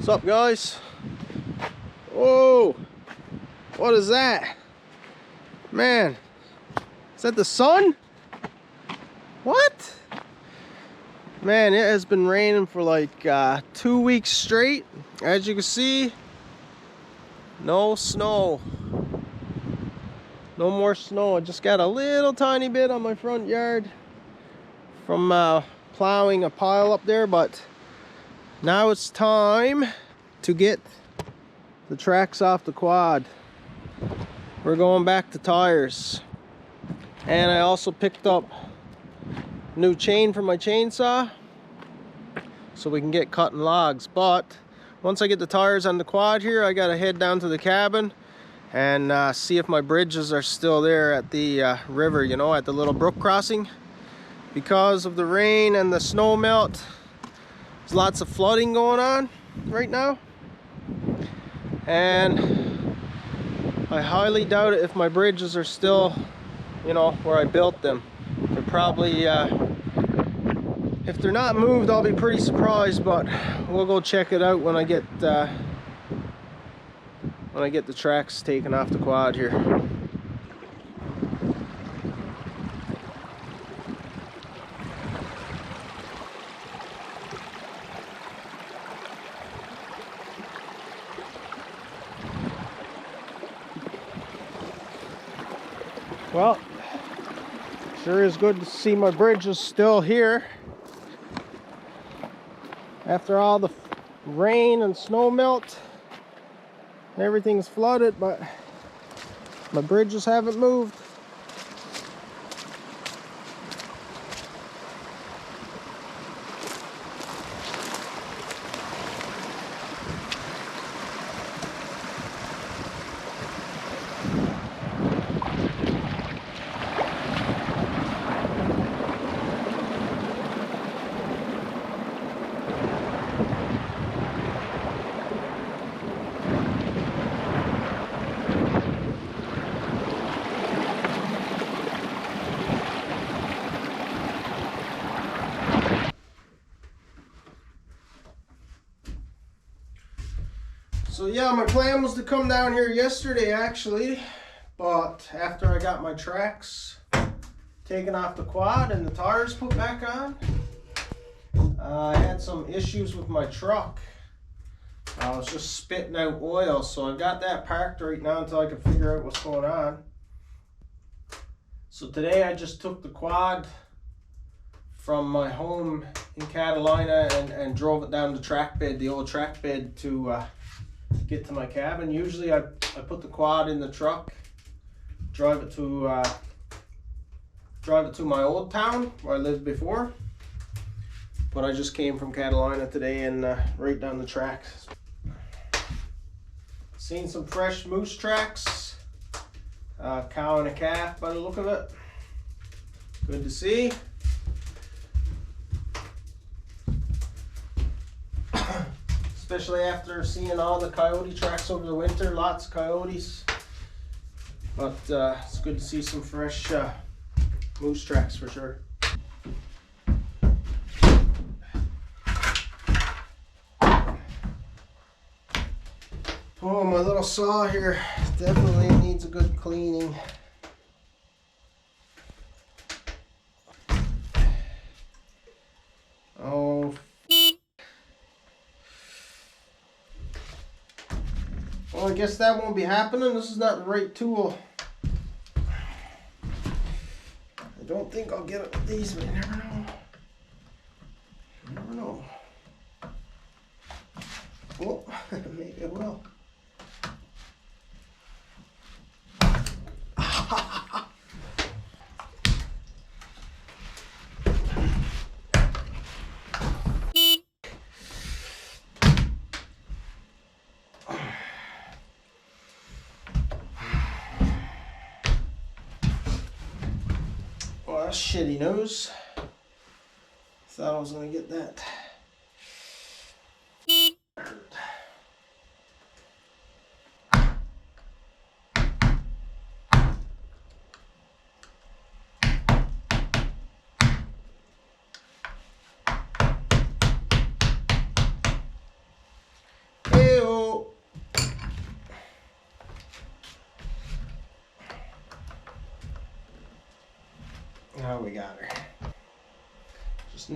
What's up, guys? Whoa, what is that? Man, is that the sun? What? Man, it has been raining for like 2 weeks straight. As you can see, no snow. No more snow. I just got a little tiny bit on my front yard from plowing a pile up there, but now it's time to get the tracks off the quad. We're going back to tires. And I also picked up new chain for my chainsaw so we can get cutting logs. But once I get the tires on the quad here, I gotta head down to the cabin and see if my bridges are still there at the river, you know, at the little brook crossing. Because of the rain and the snow melt, there's lots of flooding going on right now, and I highly doubt it if my bridges are still, you know, where I built them. They're probably, if they're not moved, I'll be pretty surprised, but we'll go check it out when I get the tracks taken off the quad here. Well, sure is good to see my bridges still here after all the rain and snow melt. Everything's flooded, but my bridges haven't moved. So yeah, my plan was to come down here yesterday actually, but after I got my tracks taken off the quad and the tires put back on, I had some issues with my truck. I was just spitting out oil, so I've got that parked right now until I can figure out what's going on. So today I just took the quad from my home in Catalina and drove it down the track bed, the old track bed, to get to my cabin. Usually I put the quad in the truck, drive it to my old town where I lived before, but I just came from Catalina today and right down the tracks. Seen some fresh moose tracks, cow and a calf by the look of it. Good to see. Especially after seeing all the coyote tracks over the winter, lots of coyotes. But it's good to see some fresh moose tracks for sure. Oh, my little saw here definitely needs a good cleaning. Oh. Well, I guess that won't be happening. This is not the right tool. I don't think I'll get it with these, but you never know. You never know. Oh, maybe I will. That's shitty news. Thought I was gonna get that.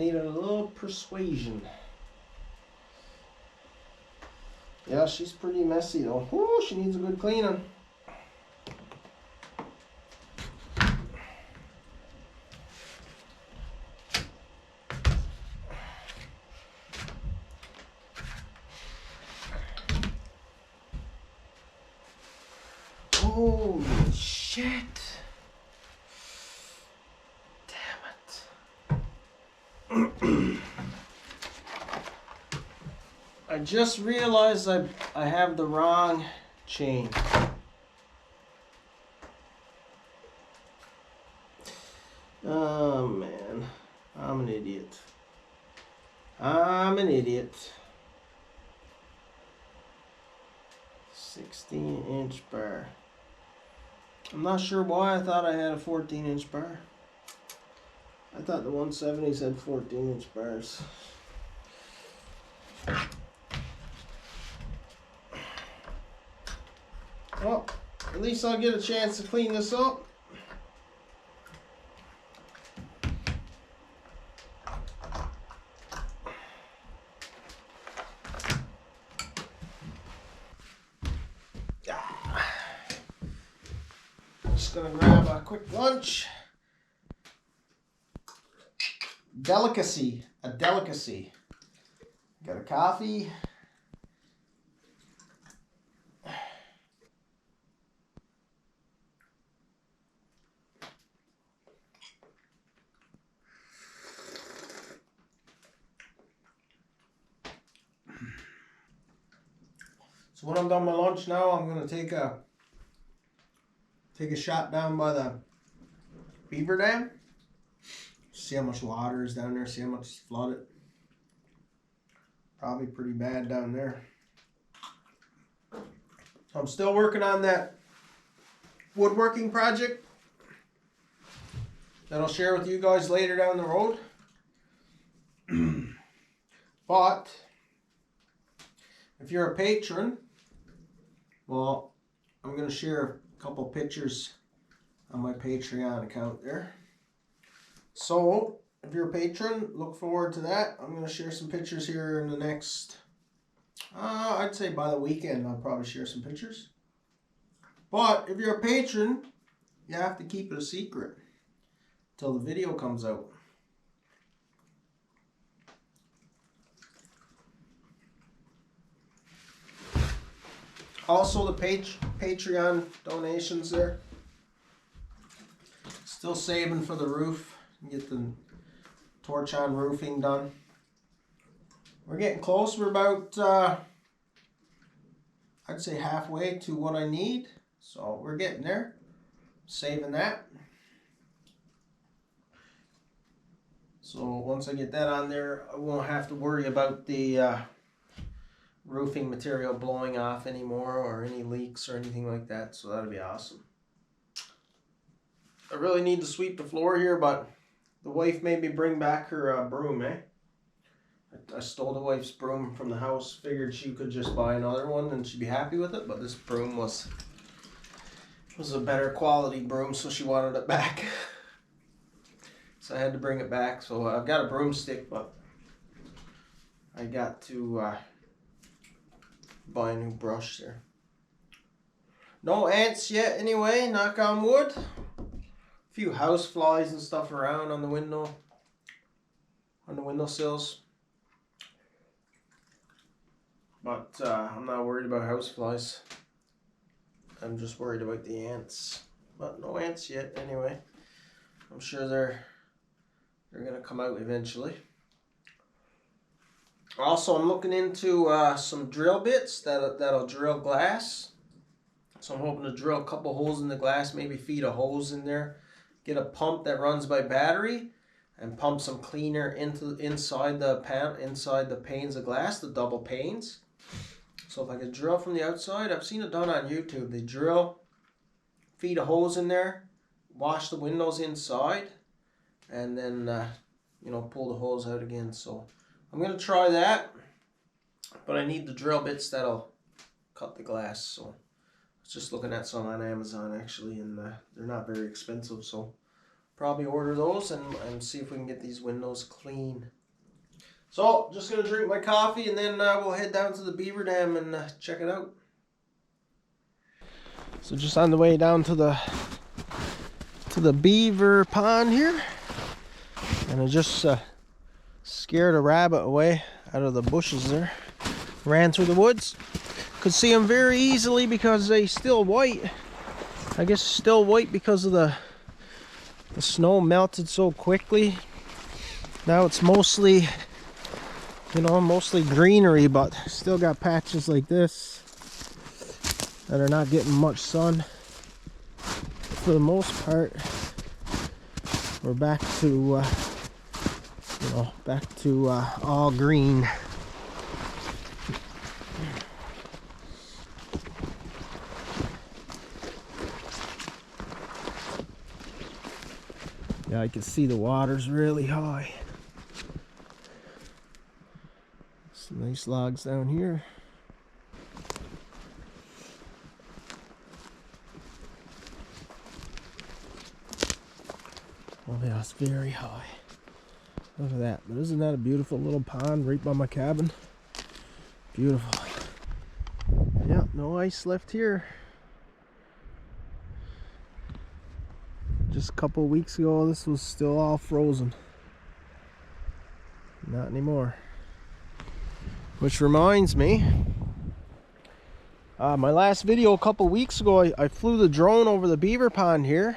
needed a little persuasion. Yeah, she's pretty messy though. Whoo, she needs a good cleaning. Holy shit. Damn it. I just realized I have the wrong chain. Oh man, I'm an idiot. I'm an idiot. 16-inch bar. I'm not sure why I thought I had a 14-inch bar. I thought the 170s had 14-inch bars. Well, at least I'll get a chance to clean this up. Just gonna grab a quick lunch. Delicacy, a delicacy. Got a coffee. So when I'm done my lunch now, I'm gonna take a shot down by the Beaver Dam. See how much water is down there, see how much is flooded. Probably pretty bad down there. So I'm still working on that woodworking project that I'll share with you guys later down the road. But if you're a patron, well, I'm going to share a couple pictures on my Patreon account there. So if you're a patron, look forward to that. I'm going to share some pictures here in the next, I'd say by the weekend I'll probably share some pictures. But if you're a patron, you have to keep it a secret until the video comes out. Also the Patreon donations there. Still saving for the roof. Get the torch on roofing done. We're getting close. We're about, I'd say halfway to what I need. So we're getting there. Saving that. So once I get that on there, I won't have to worry about the roofing material blowing off anymore or any leaks or anything like that. So that'll be awesome. I really need to sweep the floor here, but the wife made me bring back her broom, eh? I stole the wife's broom from the house. Figured she could just buy another one and she'd be happy with it, but this broom was a better quality broom, so she wanted it back. So I had to bring it back. So I've got a broomstick, but I got to buy a new brush there. No ants yet anyway, knock on wood. A few house flies and stuff around on the window, on the windowsills. But I'm not worried about house flies. I'm just worried about the ants. But no ants yet anyway. I'm sure they're gonna come out eventually. Also, I'm looking into some drill bits that'll drill glass. So I'm hoping to drill a couple holes in the glass, maybe feed a hose in there, get a pump that runs by battery, and pump some cleaner inside the panes of glass, the double panes. So if I could drill from the outside, I've seen it done on YouTube. They drill, feed a hose in there, wash the windows inside, and then pull the hose out again. So I'm going to try that, but I need the drill bits that'll cut the glass. So I was just looking at some on Amazon actually, and they're not very expensive, so probably order those and see if we can get these windows clean. So, just gonna drink my coffee and then we'll head down to the beaver dam and check it out. So just on the way down to the beaver pond here, and I just scared a rabbit away out of the bushes there. Ran through the woods. Could see them very easily because they still white. I guess still white because of the snow melted so quickly. Now it's mostly, you know, mostly greenery, but still got patches like this that are not getting much sun. For the most part, we're back to, you know, back to all green. Yeah, I can see the water's really high. Some nice logs down here. Oh yeah, it's very high. Look at that. But isn't that a beautiful little pond right by my cabin? Beautiful. Yeah, no ice left here. Just a couple weeks ago, this was still all frozen. Not anymore. Which reminds me, my last video a couple weeks ago, I flew the drone over the beaver pond here.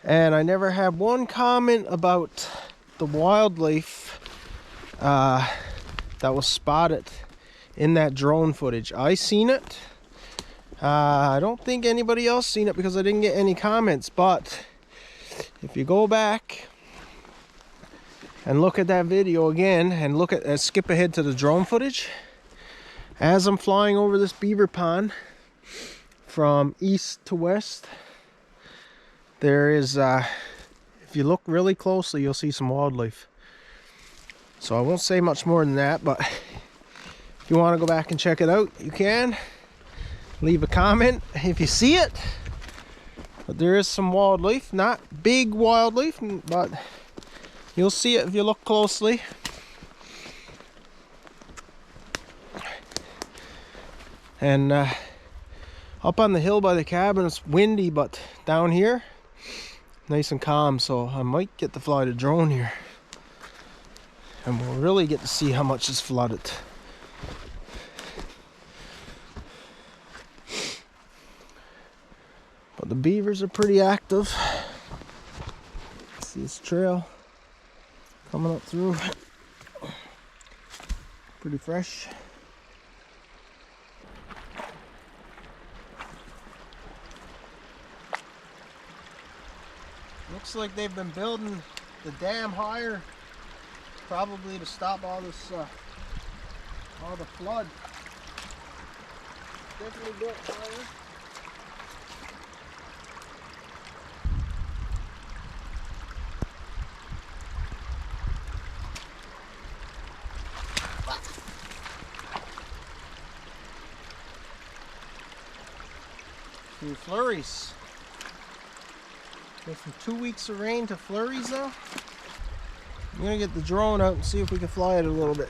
And I never had one comment about the wildlife that was spotted in that drone footage. I seen it. I don't think anybody else seen it because I didn't get any comments, but if you go back and look at that video again and look at skip ahead to the drone footage, as I'm flying over this beaver pond from east to west, there is if you look really closely, you'll see some wildlife. So I won't say much more than that, but if you want to go back and check it out, you can. Leave a comment if you see it. But there is some wildlife, not big wildlife, but you'll see it if you look closely. And up on the hill by the cabin, it's windy, but down here, nice and calm. So I might get to fly the drone here, and we'll really get to see how much is flooded. But the beavers are pretty active. See this trail coming up through. Pretty fresh. Looks like they've been building the dam higher, probably to stop all this, all the flood. Definitely built higher. Few flurries. Go from 2 weeks of rain to flurries though. I'm gonna get the drone out and see if we can fly it a little bit.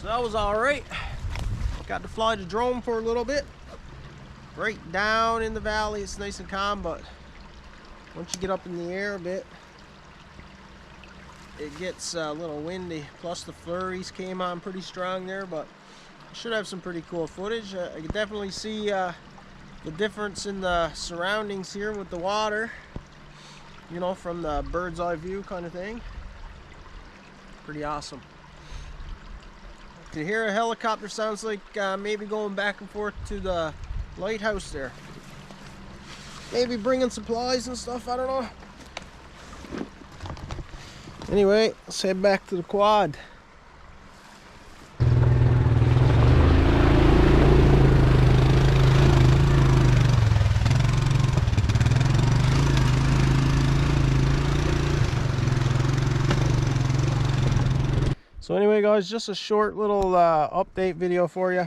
So that was all right. Got to fly the drone for a little bit. Right down in the valley, it's nice and calm, but once you get up in the air a bit, it gets a little windy. Plus the flurries came on pretty strong there, but I should have some pretty cool footage. I can definitely see the difference in the surroundings here with the water, you know, from the bird's eye view kind of thing. Pretty awesome. To hear a helicopter sounds like maybe going back and forth to the lighthouse there. Maybe bringing supplies and stuff, I don't know. Anyway, let's head back to the quad. So anyway guys, just a short little update video for you.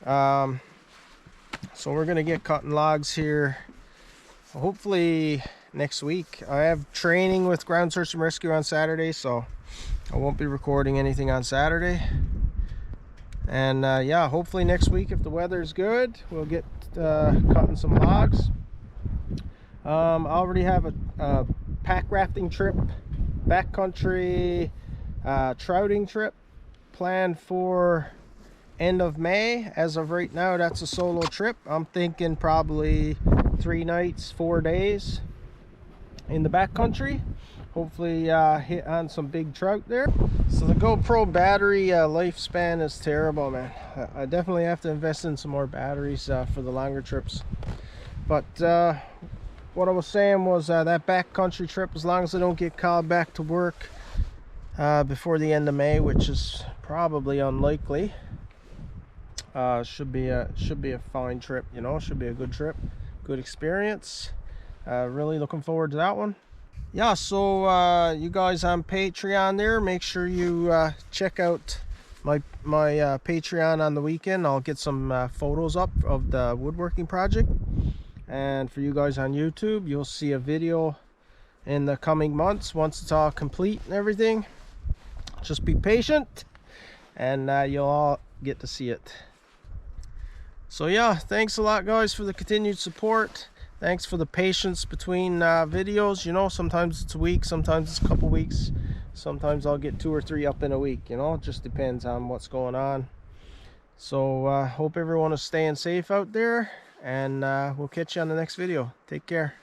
So we're gonna get cutting logs here hopefully next week. I have training with Ground Search and Rescue on Saturday, so I won't be recording anything on Saturday. And yeah, hopefully next week, if the weather's good, we'll get cutting some logs. I already have a pack rafting trip, backcountry trouting trip planned for end of May. As of right now, that's a solo trip. I'm thinking probably 3 nights, 4 days in the backcountry. Hopefully hit on some big trout there. So the GoPro battery lifespan is terrible, man. I definitely have to invest in some more batteries for the longer trips. But what I was saying was that backcountry trip, as long as I don't get called back to work before the end of May, which is probably unlikely, should be a fine trip, you know. Should be a good trip, good experience. Really looking forward to that one. Yeah, so you guys on Patreon there, make sure you check out my Patreon on the weekend. I'll get some photos up of the woodworking project. And for you guys on YouTube, you'll see a video in the coming months once it's all complete and everything. Just be patient and you'll all get to see it. So yeah, thanks a lot guys for the continued support. Thanks for the patience between videos. You know, sometimes it's a week, sometimes it's a couple weeks, sometimes I'll get 2 or 3 up in a week, you know. It just depends on what's going on. So hope everyone is staying safe out there, and we'll catch you on the next video. Take care.